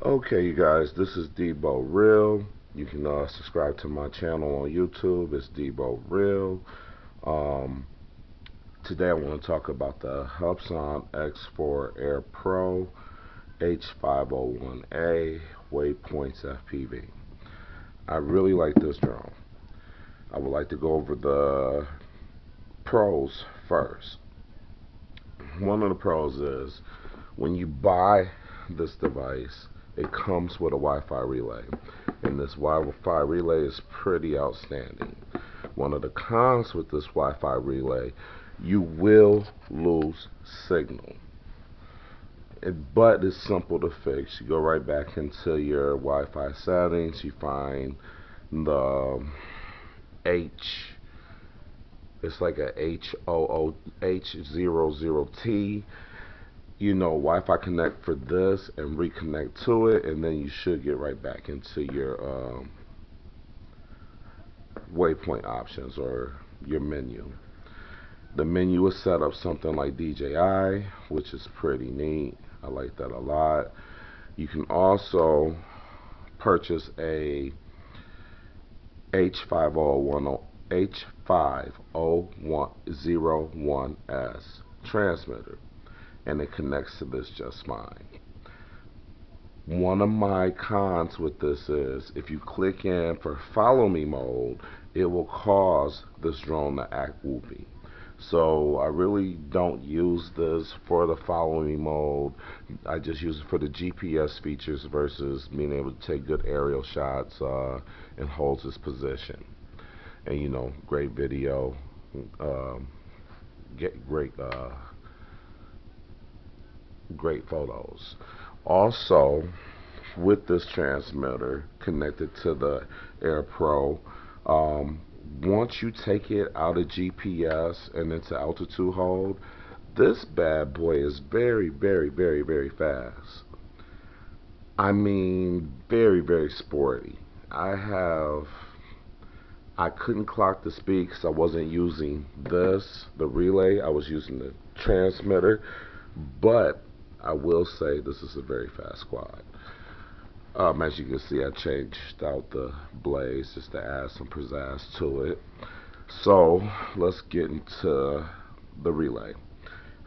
Okay, you guys, this is Debo Real. You can subscribe to my channel on YouTube. It's Debo Real. Um, Today I want to talk about the Hubsan X4 Air Pro H501A Waypoints FPV. I really like this drone. I would like to go over the pros first. One of the pros is when you buy this device, it comes with a Wi-Fi relay, and this Wi-Fi relay is pretty outstanding. One of the cons with this Wi-Fi relay, you will lose signal, but it's simple to fix. You go right back into your Wi-Fi settings, you find the it's like a H00T, Wi-Fi connect for this and reconnect to it, and then you should get right back into your waypoint options or your menu. The menu is set up something like DJI, which is pretty neat. I like that a lot. You can also purchase a H501S transmitter, and it connects to this just fine. One of my cons with this is if you click in for follow me mode, it will cause this drone to act whoopy. So I really don't use this for the follow me mode. I just use it for the GPS features versus being able to take good aerial shots and holds its position. And great video, get great photos. Also, with this transmitter connected to the Air Pro, once you take it out of GPS and into altitude hold, this bad boy is very, very, very, very fast. I mean, very, very sporty. I couldn't clock the speed because I wasn't using the relay. I was using the transmitter, but I will say this is a very fast quad. As you can see, I changed out the blaze just to add some pizzazz to it. So let's get into the relay.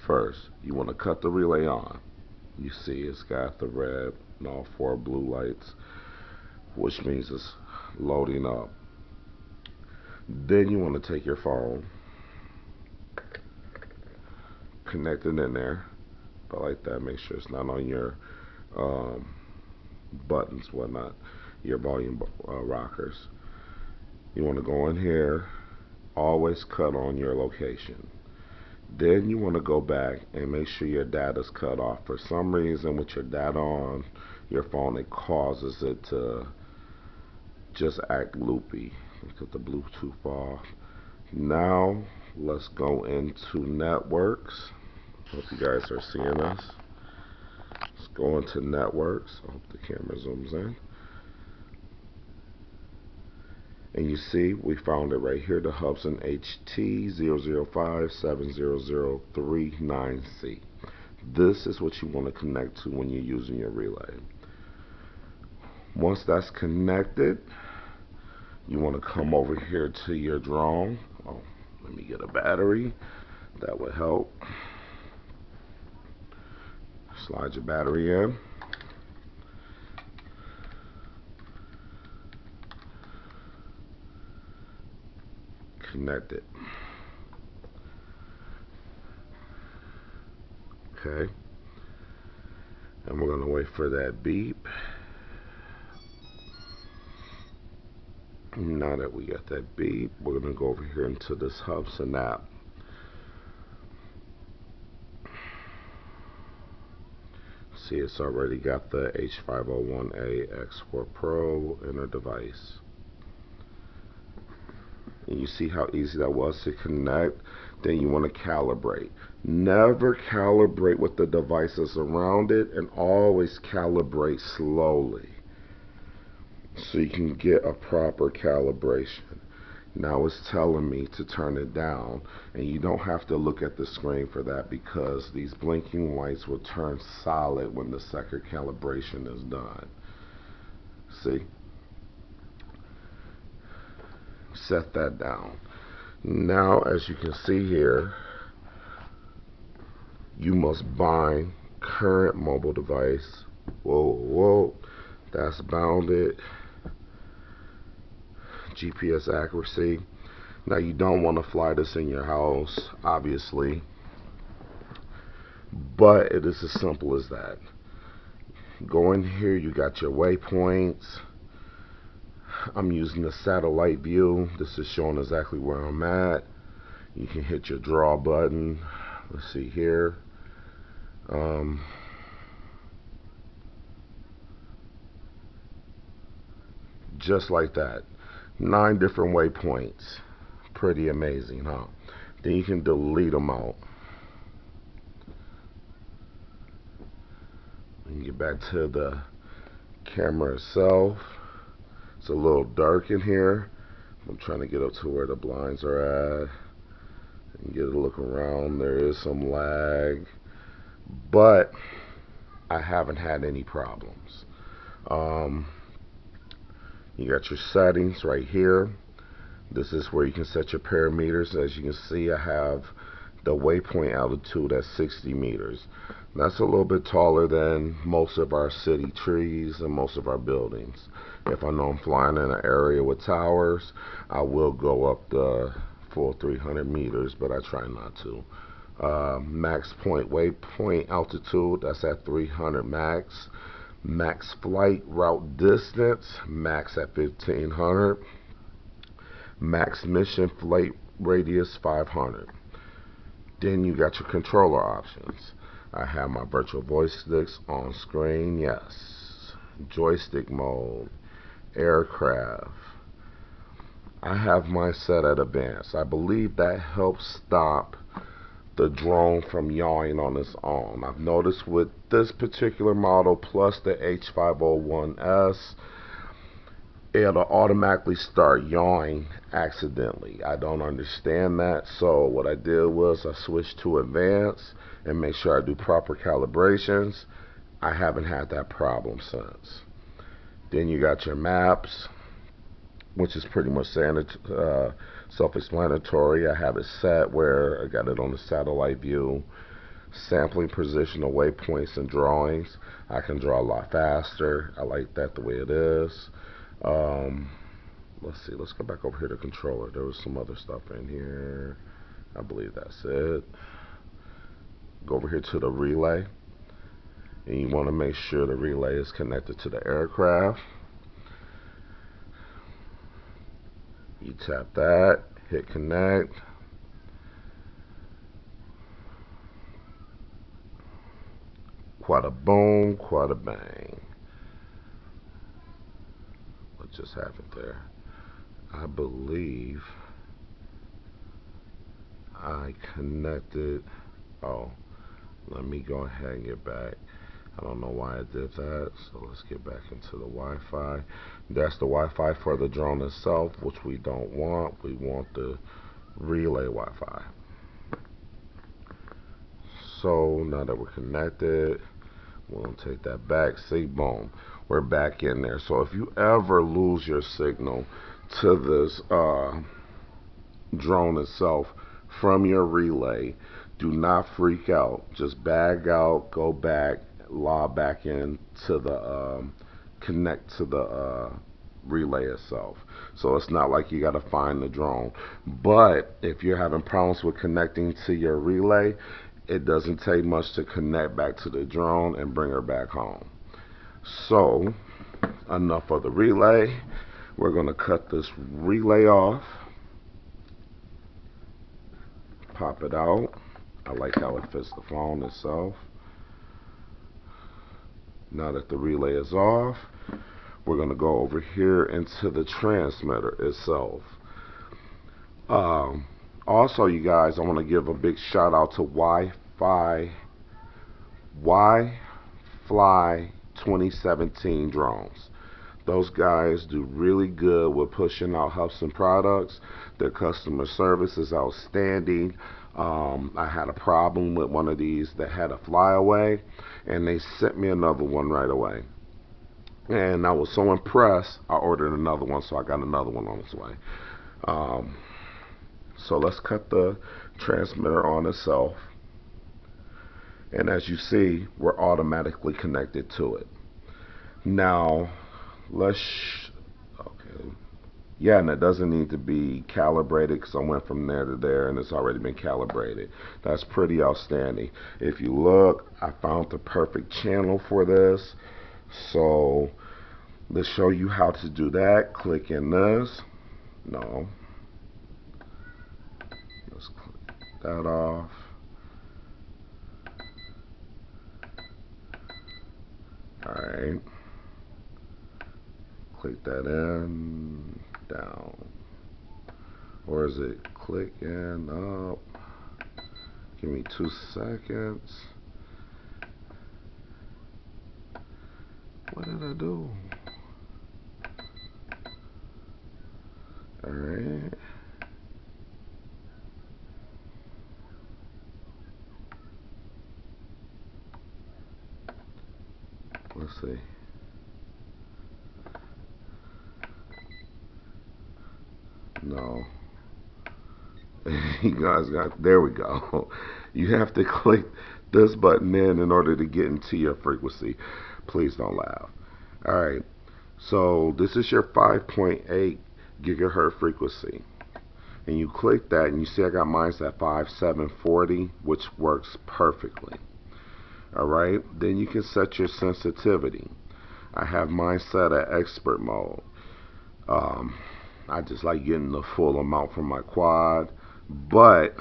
First, you want to cut the relay on. You see it's got the red and all four blue lights, which means it's loading up. Then you want to take your phone, connect it in there, but like that. Make sure it's not on your buttons, whatnot, your volume rockers. You want to go in here, always cut on your location. Then you want to go back and make sure your data's cut off. For some reason, with your data on your phone, it causes it to just act loopy. Cut the Bluetooth off. Now let's go into networks. Hope you guys are seeing us. Let's go into networks. I hope the camera zooms in. And you see, we found it right here, the Hubsan HT00570039C. This is what you want to connect to when you're using your relay. Once that's connected, you want to come over here to your drone. Oh, let me get a battery. That would help. Slide your battery in. Connect it. Okay. And we're going to wait for that beep. Now that we got that beep, we're going to go over here into this Hubsan app. See, it's already got the H501A X4 Pro in our device. And you see how easy that was to connect. Then you want to calibrate. Never calibrate with the devices around it, and always calibrate slowly so you can get a proper calibration. Now it's telling me to turn it down, and you don't have to look at the screen for that because these blinking lights will turn solid when the second calibration is done. See? Set that down. Now, as you can see here, you must bind current mobile device. Whoa, that's bounded. GPS accuracy. Now you don't want to fly this in your house, obviously, but it is as simple as that. Go in here, you got your waypoints. I'm using the satellite view. This is showing exactly where I'm at. You can hit your draw button. Let's see here. Just like that. 9 different waypoints. Pretty amazing, huh? Then you can delete them out. And get back to the camera itself. It's a little dark in here. I'm trying to get up to where the blinds are at and get a look around. There is some lag, but I haven't had any problems. You got your settings right here. This is where you can set your parameters. As you can see, I have the waypoint altitude at 60 meters. That's a little bit taller than most of our city trees and most of our buildings. If I know I'm flying in an area with towers, I will go up the full 300 meters, but I try not to. Max point waypoint altitude, that's at 300 max. Max flight route distance, max at 1500. Max mission flight radius 500. Then you got your controller options. I have my virtual voice sticks on screen, yes. Joystick mode, aircraft. I have mine set at advanced. I believe that helps stop the drone from yawing on its own. I've noticed with this particular model plus the H501S, it'll automatically start yawing accidentally. I don't understand that, so what I did was I switched to advanced and make sure I do proper calibrations. I haven't had that problem since. Then you got your maps, which is pretty much self-explanatory. I have it set where I got it on the satellite view. Sampling position of waypoints and drawings. I can draw a lot faster. I like that the way it is. Let's see, let's go back over here to controller. There was some other stuff in here. I believe that's it. Go over here to the relay, and you want to make sure the relay is connected to the aircraft. You tap that, hit connect. Quite a boom, quite a bang. What just happened there? I believe I connected. Oh, let me go ahead and get back. I don't know why I did that, so let's get back into the Wi-Fi. That's the Wi-Fi for the drone itself, which we don't want. We want the relay Wi-Fi. So now that we're connected, we'll take that back. See, boom, we're back in there. So if you ever lose your signal to this drone itself from your relay, do not freak out. Just bag out, go back, log back in to the connect to the relay itself. So it's not like you got to find the drone. But if you're having problems with connecting to your relay, it doesn't take much to connect back to the drone and bring her back home. So enough of the relay. We're going to cut this relay off. Pop it out. I like how it fits the phone itself. Now that the relay is off, we're going to go over here into the transmitter itself. Also, you guys, I want to give a big shout out to Wi-Fly 2017 drones. Those guys do really good with pushing out Hubsan products. Their customer service is outstanding. I had a problem with one of these that had a flyaway, and they sent me another one right away. And I was so impressed, I ordered another one, so I got another one on its way. So let's cut the transmitter on itself. And as you see, we're automatically connected to it. Now, okay. Yeah, and it doesn't need to be calibrated because I went from there to there and it's already been calibrated. That's pretty outstanding. If you look, I found the perfect channel for this. So let's show you how to do that. Click in this. No. Let's click that off. Alright. Click that in, down. Or is it click in, up? Give me 2 seconds. What did I do? Alright. Let's see. No. You guys got, there we go. You have to click this button in order to get into your frequency. Please don't laugh. Alright, so this is your 5.8 gigahertz frequency. And you click that and you see I got mine at 5740, which works perfectly. Alright, then you can set your sensitivity. I have mine set at expert mode. I just like getting the full amount from my quad, but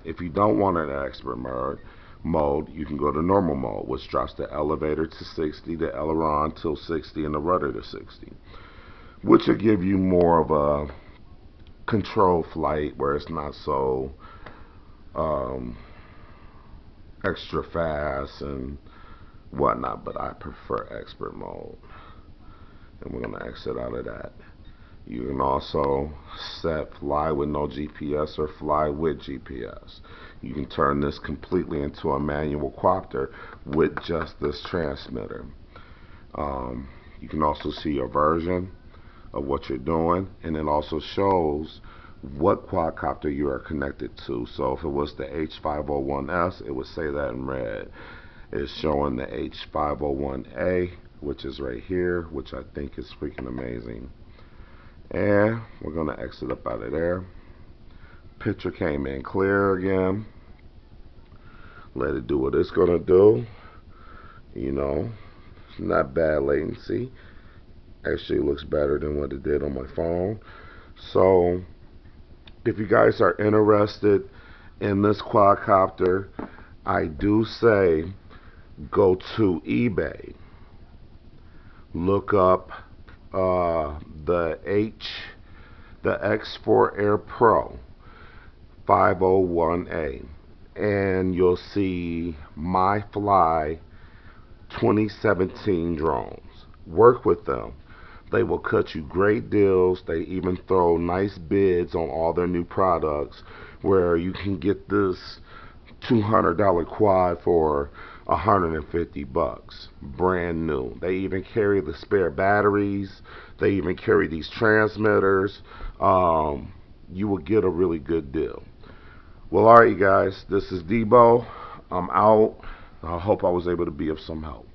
if you don't want it at expert mode, you can go to normal mode, which drops the elevator to 60, the aileron till 60, and the rudder to 60, which will give you more of a controlled flight where it's not so extra fast and whatnot, but I prefer expert mode. And we're going to exit out of that. You can also set fly with no GPS or fly with GPS. You can turn this completely into a manual quadcopter with just this transmitter. You can also see your version of what you're doing, and it also shows what quadcopter you are connected to. So if it was the H501S, it would say that in red. It's showing the H501A, which is right here, which I think is freaking amazing. And we're going to exit up out of there. Picture came in clear again. Let it do what it's going to do. You know, it's not bad latency. Actually, it looks better than what it did on my phone. So if you guys are interested in this quadcopter, I do say go to eBay. Look up the X4 Air Pro 501A, and you'll see Mifly 2017 drones. Work with them. They will cut you great deals. They even throw nice bids on all their new products, where you can get this $200 quad for $150, brand new. They even carry the spare batteries. They even carry these transmitters. You will get a really good deal. Well, alright, you guys, this is Debo. I'm out. I hope I was able to be of some help.